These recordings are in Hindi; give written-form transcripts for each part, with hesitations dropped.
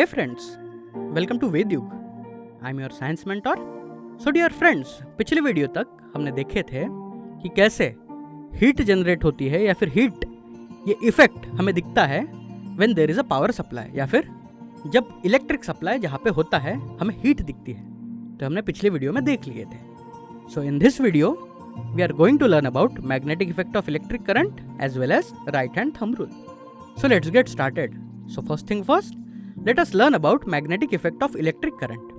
Hey friends, welcome to Vedyug. I'm your science mentor. So dear friends, पिछले वीडियो तक हमने देखे थे कि कैसे हीट जनरेट होती है या फिर हीट ये इफेक्ट हमें दिखता है when there is a power supply या फिर जब इलेक्ट्रिक सप्लाई जहाँ पे होता है हमें हीट दिखती है. तो हमने पिछले वीडियो में देख लिए थे. So in this video we are going to learn about magnetic effect of electric current as well as right hand thumb rule. So let's get started. So first thing first, let us learn about magnetic effect of electric current.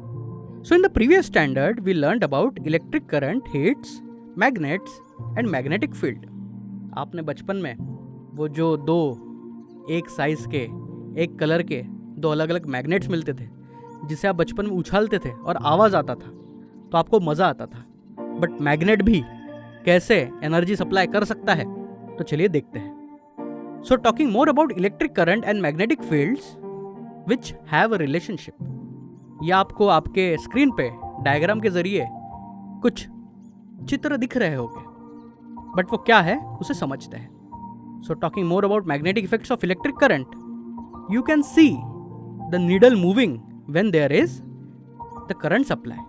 So in the previous standard we learned about electric current heats, magnets and magnetic field. आपने बचपन में वो जो दो एक साइज के एक कलर के दो अलग अलग मैग्नेट्स मिलते थे जिसे आप बचपन में उछालते थे और आवाज़ आता था तो आपको मज़ा आता था. बट मैग्नेट भी कैसे एनर्जी सप्लाई कर सकता है तो चलिए देखते हैं. So talking more about electric current and magnetic fields which have a relationship. ये आपको आपके स्क्रीन पे डायग्राम के जरिए कुछ चित्र दिख रहे होंगे बट वो क्या है उसे समझते हैं. So talking more about magnetic effects of electric current, you can see the needle moving when there is the current supply.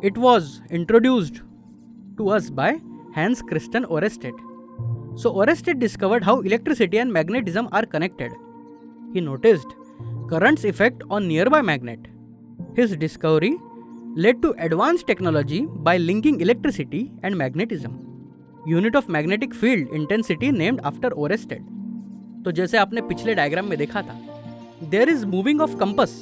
It was introduced to us by Hans Christian Ørsted. So Ørsted discovered how electricity and magnetism are connected. He noticed current's effect on nearby magnet. His discovery led to advanced technology by linking electricity and magnetism. Unit of magnetic field intensity named after Ørsted. तो जैसे आपने पिछले डायग्राम में देखा था, there is moving of compass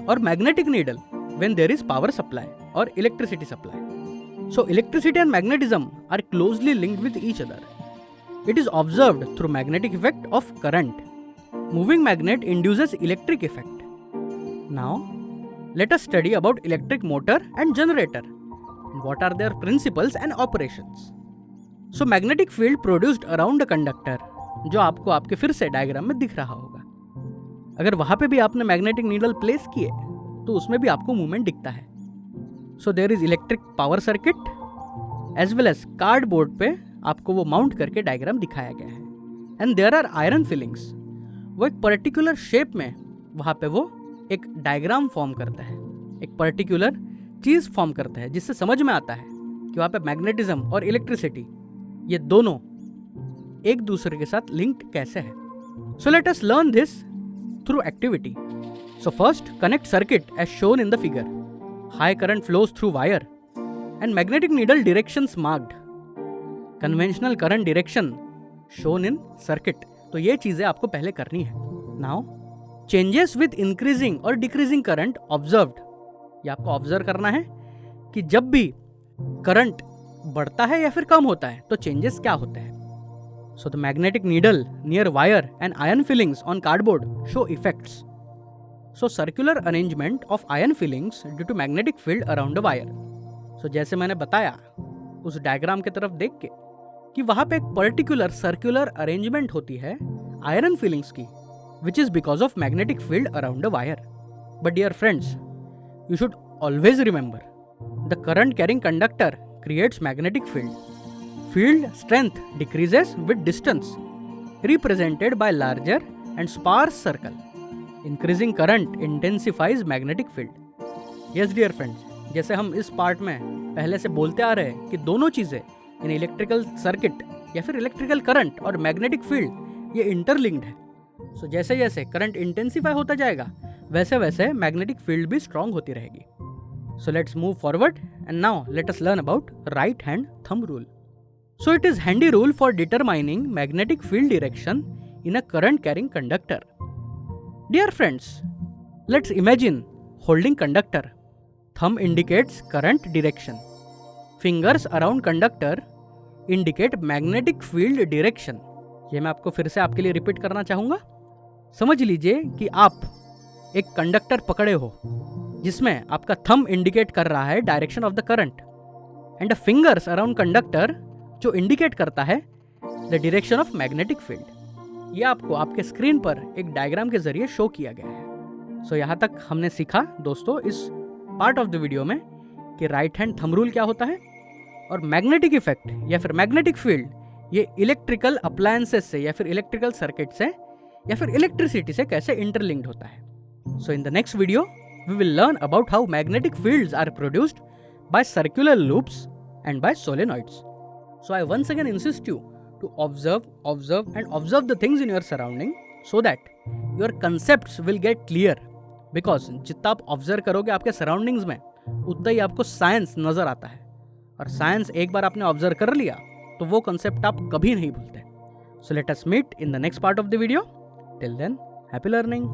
or magnetic needle when there is power supply or electricity supply. So electricity and magnetism are closely linked with each other. It is observed through magnetic effect of current. Moving magnet induces electric effect. Now let us study about electric motor and generator and what are their principles and operations. So magnetic field produced around a conductor, जो आपको आपके फिर से डायग्राम में दिख रहा होगा. अगर वहां पे भी आपने मैग्नेटिक नीडल प्लेस किए तो उसमें भी आपको मूवमेंट दिखता है. So there is electric power circuit as well as cardboard पे आपको वो माउंट करके डायग्राम दिखाया गया है. And there are iron filings. वो एक पर्टिकुलर शेप में वहाँ पे वो एक डायग्राम फॉर्म करता है, एक पर्टिकुलर चीज़ फॉर्म करता है जिससे समझ में आता है कि वहाँ पे मैग्नेटिज्म और इलेक्ट्रिसिटी ये दोनों एक दूसरे के साथ लिंक्ड कैसे है. So let us learn this through activity. So first, connect circuit as shown in the figure. High current flows through wire and magnetic needle directions marked. Conventional current direction shown in circuit. तो ये चीज़ें आपको पहले करनी है. Now, changes with increasing or decreasing current observed. ये आपको ऑब्जर्व करना है कि जब भी करंट बढ़ता है या फिर कम होता है तो चेंजेस क्या होते हैं. So the magnetic needle near wire and iron fillings on cardboard show effects. So circular arrangement of iron fillings due to magnetic field around the wire. So जैसे मैंने बताया उस डायग्राम की तरफ देख के कि वहाँ पे एक पर्टिकुलर सर्कुलर अरेंजमेंट होती है आयरन फीलिंग्स की which is because of magnetic field around the wire. But dear friends, you should always remember the current carrying conductor creates magnetic field. Field strength decreases with distance represented by larger and sparse circle. Increasing current intensifies magnetic field. Yes dear friends, जैसे हम इस पार्ट में पहले से बोलते आ रहे हैं कि दोनों चीज़ें इन इलेक्ट्रिकल सर्किट या फिर इलेक्ट्रिकल करंट और मैग्नेटिक फील्ड ये इंटरलिंक्ड है. सो जैसे जैसे करंट इंटेंसिफाई होता जाएगा वैसे वैसे मैग्नेटिक फील्ड भी स्ट्रांग होती रहेगी. So let's move forward and now let us learn about right hand thumb rule. So it is handy rule for determining magnetic field direction in a current carrying conductor. Dear friends, let's imagine holding conductor. Thumb indicates current direction. Fingers around conductor indicate magnetic field direction. ये मैं आपको फिर से आपके लिए रिपीट करना चाहूँगा. समझ लीजिए कि आप एक कंडक्टर पकड़े हो जिसमें आपका थंब इंडिकेट कर रहा है direction of the current and the fingers around conductor जो इंडिकेट करता है the direction of magnetic field. ये आपको आपके स्क्रीन पर एक डायग्राम के जरिए शो किया गया है. सो यहाँ तक हमने सीखा दोस्तों इस पार्ट ऑफ द वीडियो में कि राइट हैंड थंब रूल क्या होता है और मैग्नेटिक इफेक्ट या फिर मैग्नेटिक फील्ड ये इलेक्ट्रिकल अप्लायंसेस से या फिर इलेक्ट्रिकल सर्किट से या फिर इलेक्ट्रिसिटी से कैसे इंटरलिंक्ड होता है. So in the next video, we will learn about how magnetic fields are produced by circular loops and by solenoids. So I once again insist you to observe the things in your surrounding so that your concepts will get clear. Because जितना आप ऑब्जर्व करोगे आपके सराउंडिंग्स में उतना ही आपको साइंस नज़र आता है, और साइंस एक बार आपने ऑब्जर्व कर लिया तो वो कंसेप्ट आप कभी नहीं भूलते. So let us meet in the next part of the video. Till then, happy learning.